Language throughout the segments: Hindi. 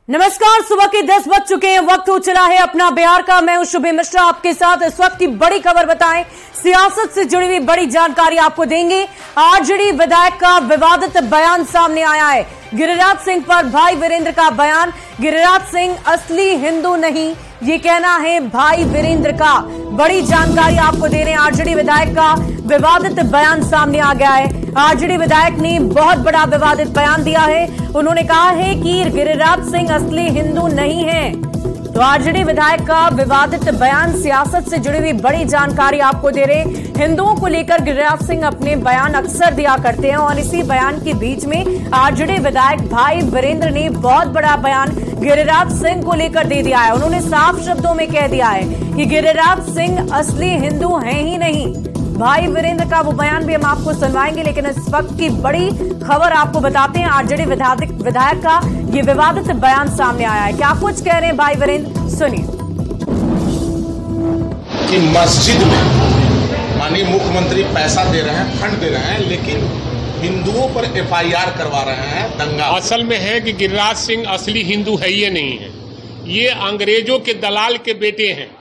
नमस्कार, सुबह के 10 बज चुके हैं। वक्त हो चला है अपना बिहार का। मैं हूं शुभे मिश्रा, आपके साथ इस वक्त की बड़ी खबर बताएं, सियासत से जुड़ी हुई बड़ी जानकारी आपको देंगे। आरजेडी विधायक का विवादित बयान सामने आया है। गिरिराज सिंह पर भाई वीरेंद्र का बयान। गिरिराज सिंह असली हिंदू नहीं, ये कहना है भाई वीरेंद्र का। बड़ी जानकारी आपको दे रहे हैं। आरजेडी विधायक का विवादित बयान सामने आ गया है। आरजेडी विधायक ने बहुत बड़ा विवादित बयान दिया है। उन्होंने कहा है कि गिरिराज सिंह असली हिंदू नहीं है। तो आरजेडी विधायक का विवादित बयान, सियासत से जुड़ी हुई बड़ी जानकारी आपको दे रहे हैं। हिंदुओं को लेकर गिरिराज सिंह अपने बयान अक्सर दिया करते हैं और इसी बयान के बीच में आरजेडी विधायक भाई वीरेंद्र ने बहुत बड़ा बयान गिरिराज सिंह को लेकर दे दिया है। उन्होंने साफ शब्दों में कह दिया है कि गिरिराज सिंह असली हिंदू हैं ही नहीं। भाई वीरेंद्र का वो बयान भी हम आपको सुनवाएंगे, लेकिन इस वक्त की बड़ी खबर आपको बताते हैं। आरजेडी विधायक का ये विवादित बयान सामने आया है। क्या कुछ कह रहे हैं भाई वीरेंद्र, सुनिए। कि मस्जिद में माननीय मुख्यमंत्री पैसा दे रहे हैं, फंड दे रहे हैं, लेकिन हिंदुओं पर एफआईआर करवा रहे हैं। दंगा असल में है कि गिरिराज सिंह असली हिंदू है ये नहीं है। ये अंग्रेजों के दलाल के बेटे हैं,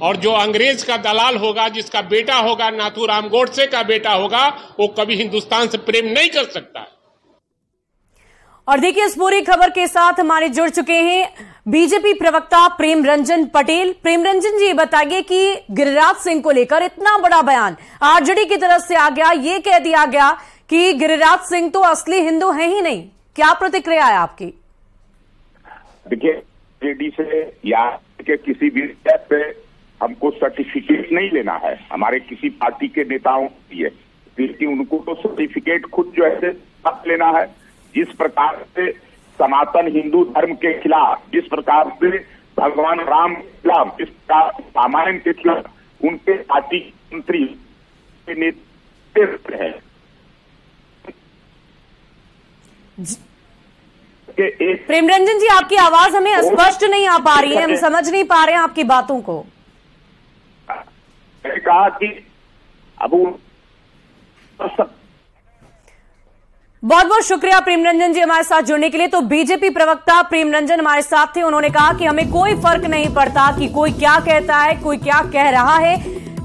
और जो अंग्रेज का दलाल होगा, जिसका बेटा होगा, नाथूराम गोडसे का बेटा होगा, वो कभी हिंदुस्तान से प्रेम नहीं कर सकता है। और देखिए, इस पूरी खबर के साथ हमारे जुड़ चुके हैं बीजेपी प्रवक्ता प्रेम रंजन पटेल। प्रेम रंजन जी, बताइए कि गिरिराज सिंह को लेकर इतना बड़ा बयान आरजेडी की तरफ से आ गया, ये कह दिया गया कि गिरिराज सिंह तो असली हिंदू है ही नहीं। क्या प्रतिक्रिया है आपकी? देखिए, आरजेडी से या के किसी भी पे हमको सर्टिफिकेट नहीं लेना है, हमारे किसी पार्टी के नेताओं के लिए, लेकिन उनको तो सर्टिफिकेट खुद जो है लेना है। जिस प्रकार से सनातन हिंदू धर्म के खिलाफ, जिस प्रकार से भगवान राम के खिलाफ, जिस प्रकार रामायण के खिलाफ उनके पार्टी मंत्री के नेतृत्व है, प्रेम रंजन जी, आपकी आवाज हमें स्पष्ट नहीं आ पा रही है, हम समझ नहीं पा रहे हैं आपकी बातों को। मैंने कहा कि अब बहुत बहुत शुक्रिया प्रेम रंजन जी हमारे साथ जुड़ने के लिए। तो बीजेपी प्रवक्ता प्रेम रंजन हमारे साथ थे। उन्होंने कहा कि हमें कोई फर्क नहीं पड़ता कि कोई क्या कहता है, कोई क्या कह रहा है,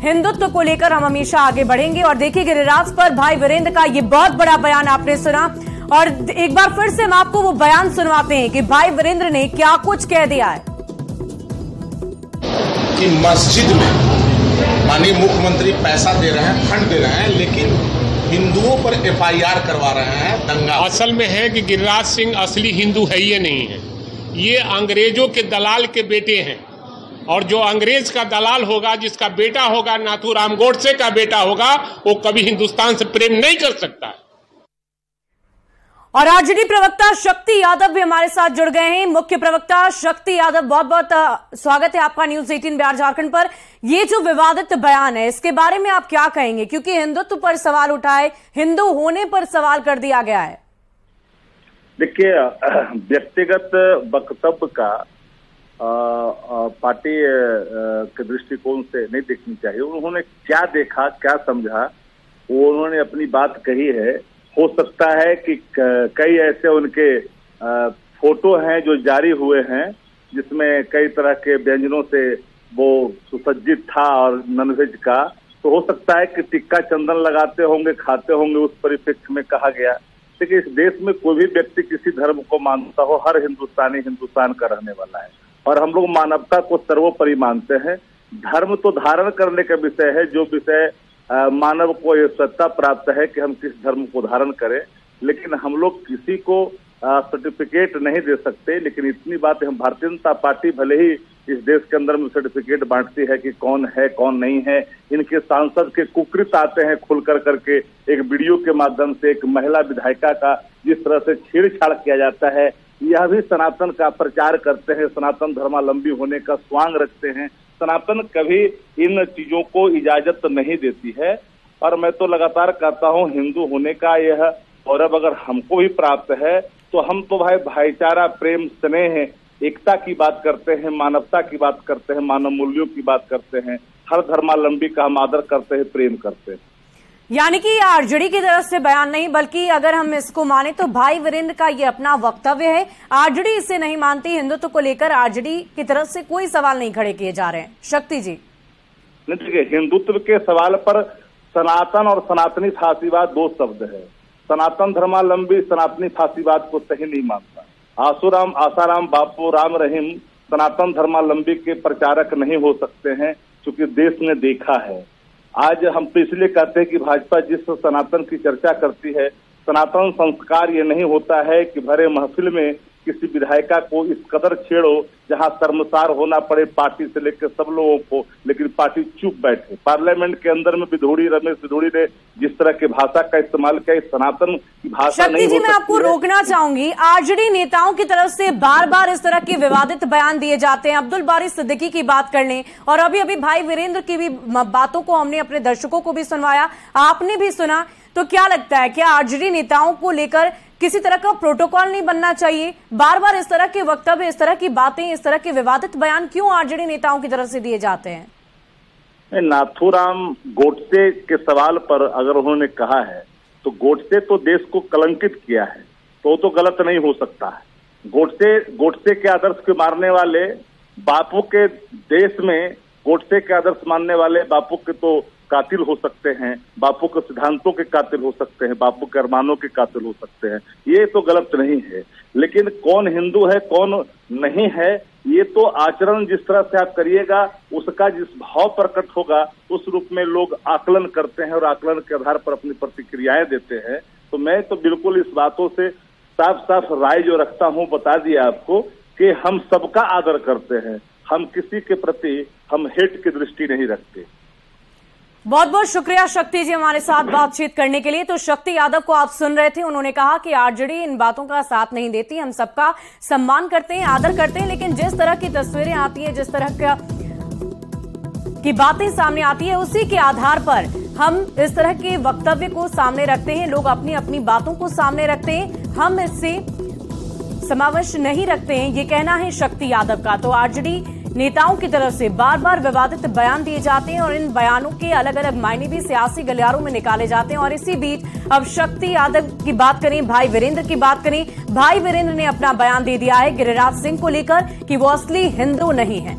हिंदुत्व को लेकर हम हमेशा आगे बढ़ेंगे। और देखिए, गिरिराज पर भाई वीरेंद्र का ये बहुत बड़ा बयान आपने सुना, और एक बार फिर से हम आपको वो बयान सुनवाते हैं कि भाई वीरेंद्र ने क्या कुछ कह दिया है। कि मस्जिद में माननीय मुख्यमंत्री पैसा दे रहे हैं, फंड दे रहे हैं, लेकिन हिंदुओं पर एफआईआर करवा रहे हैं। दंगा असल में है कि गिरिराज सिंह असली हिंदू है ये नहीं है। ये अंग्रेजों के दलाल के बेटे हैं, और जो अंग्रेज का दलाल होगा, जिसका बेटा होगा, नाथूराम गोडसे का बेटा होगा, वो कभी हिंदुस्तान से प्रेम नहीं कर सकता है। और आरजेडी प्रवक्ता शक्ति यादव भी हमारे साथ जुड़ गए हैं। मुख्य प्रवक्ता शक्ति यादव, बहुत बहुत स्वागत है आपका न्यूज 18 बिहार झारखंड पर। ये जो विवादित बयान है, इसके बारे में आप क्या कहेंगे, क्योंकि हिंदुत्व पर सवाल उठाए, हिंदू होने पर सवाल कर दिया गया है। देखिए, व्यक्तिगत वक्तव्य का पार्टी के दृष्टिकोण से नहीं देखनी चाहिए। उन्होंने क्या देखा, क्या समझा, वो उन्होंने अपनी बात कही है। हो सकता है कि कई ऐसे उनके फोटो हैं जो जारी हुए हैं, जिसमें कई तरह के व्यंजनों से वो सुसज्जित था और नॉनवेज का, तो हो सकता है कि टिक्का चंदन लगाते होंगे, खाते होंगे, उस परिप्रेक्ष्य में कहा गया। लेकिन इस देश में कोई भी व्यक्ति किसी धर्म को मानता हो, हर हिंदुस्तानी हिंदुस्तान का रहने वाला है, और हम लोग मानवता को सर्वोपरि मानते हैं। धर्म तो धारण करने का विषय है, जो विषय मानव को ये सत्ता प्राप्त है कि हम किस धर्म को धारण करें, लेकिन हम लोग किसी को सर्टिफिकेट नहीं दे सकते। लेकिन इतनी बात है, हम भारतीय जनता पार्टी भले ही इस देश के अंदर में सर्टिफिकेट बांटती है कि कौन है कौन नहीं है। इनके सांसद के कुकृत आते हैं खुल कर करके, एक वीडियो के माध्यम से एक महिला विधायिका का जिस तरह से छेड़छाड़ किया जाता है, यह भी सनातन का प्रचार करते हैं, सनातन धर्मावलंबी होने का स्वांग रखते हैं। सनातन कभी इन चीजों को इजाजत नहीं देती है, और मैं तो लगातार कहता हूं, हिंदू होने का यह गौरव अगर हमको भी प्राप्त है, तो हम तो भाईचारा, प्रेम, स्नेह, एकता की बात करते हैं, मानवता की बात करते हैं, मानव मूल्यों की बात करते हैं, हर धर्मावलंबी का हम आदर करते हैं, प्रेम करते हैं। यानी कि आरजेडी की तरफ से बयान नहीं, बल्कि अगर हम इसको माने तो भाई वीरेंद्र का ये अपना वक्तव्य है। आरजेडी इसे नहीं मानती। हिंदुत्व को लेकर आरजेडी की तरफ से कोई सवाल नहीं खड़े किए जा रहे हैं। शक्ति जी, देखिए, हिंदुत्व के सवाल पर सनातन और सनातनी फासीवाद दो शब्द है। सनातन धर्मावलंबी सनातनी फासीवाद को सही नहीं मानता। आसाराम बापू राम रहीम सनातन धर्मावलंबी के प्रचारक नहीं हो सकते हैं, क्योंकि देश ने देखा है। आज हम तो इसलिए कहते हैं कि भाजपा जिस सनातन की चर्चा करती है, सनातन संस्कार ये नहीं होता है कि भरे महफिल में किसी विधायिका को इस कदर छेड़ो जहां शर्मसार होना पड़े पार्टी से लेकर सब लोगों को, लेकिन पार्टी चुप बैठे। पार्लियामेंट के अंदर में रमेश विधोड़ी ने जिस तरह की भाषा का इस्तेमाल किया, सनातन की भाषा नहीं हो सकती। मैं आपको रोकना चाहूंगी। आरजेडी नेताओं की तरफ से बार बार इस तरह के विवादित बयान दिए जाते हैं। अब्दुल बारी सिद्दीकी की बात कर लें, और अभी भाई वीरेंद्र की भी बातों को हमने अपने दर्शकों को भी सुनवाया, आपने भी सुना। तो क्या लगता है, क्या आरजेडी नेताओं को लेकर किसी तरह का प्रोटोकॉल नहीं बनना चाहिए? बार बार इस तरह के वक्तव्य, इस तरह की बातें, इस तरह के विवादित बयान क्यों आरजेडी नेताओं की तरफ से दिए जाते हैं? नाथूराम गोडसे के सवाल पर अगर उन्होंने कहा है तो गोडसे तो देश को कलंकित किया है, तो वो तो गलत नहीं हो सकता है। गोडसे के आदर्श के मारने वाले बापू के देश में, गोडसे के आदर्श मानने वाले बापू के तो कातिल हो सकते हैं, बापू के सिद्धांतों के कातिल हो सकते हैं, बापू के अरमानों के कातिल हो सकते हैं। ये तो गलत नहीं है, लेकिन कौन हिंदू है कौन नहीं है, ये तो आचरण जिस तरह से आप करिएगा, उसका जिस भाव प्रकट होगा उस रूप में लोग आकलन करते हैं और आकलन के आधार पर अपनी प्रतिक्रियाएं देते हैं। तो मैं तो बिल्कुल इस बातों से साफ साफ राय जो रखता हूं, बता दिया आपको कि हम सबका आदर करते हैं, हम किसी के प्रति हम हेट की दृष्टि नहीं रखते। बहुत बहुत शुक्रिया शक्ति जी हमारे साथ बातचीत करने के लिए। तो शक्ति यादव को आप सुन रहे थे, उन्होंने कहा कि आरजेडी इन बातों का साथ नहीं देती, हम सबका सम्मान करते हैं, आदर करते हैं, लेकिन जिस तरह की तस्वीरें आती है, जिस तरह की बातें सामने आती है, उसी के आधार पर हम इस तरह के वक्तव्य को सामने रखते हैं। लोग अपनी अपनी बातों को सामने रखते हैं, हम इससे समावेश नहीं रखते हैं, ये कहना है शक्ति यादव का। तो आरजेडी नेताओं की तरफ से बार बार विवादित बयान दिए जाते हैं और इन बयानों के अलग अलग मायने भी सियासी गलियारों में निकाले जाते हैं। और इसी बीच अब शक्ति यादव की बात करें, भाई वीरेंद्र की बात करें। भाई वीरेंद्र ने अपना बयान दे दिया है गिरिराज सिंह को लेकर कि वो असली हिंदू नहीं है।